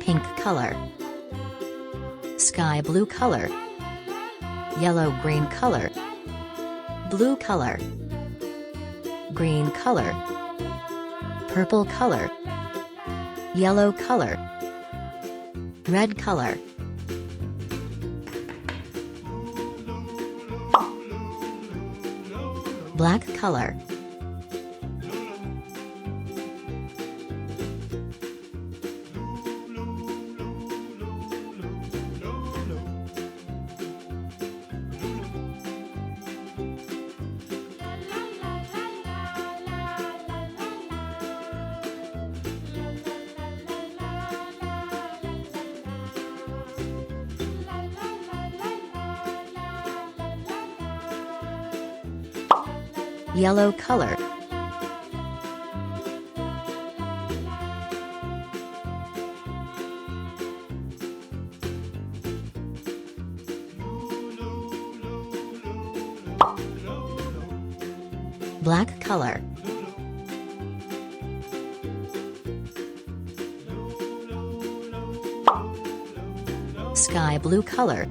pink color, sky blue color, yellow-green color, blue color, green color, purple color, yellow color, red color, black color, yellow color, black color, sky blue color,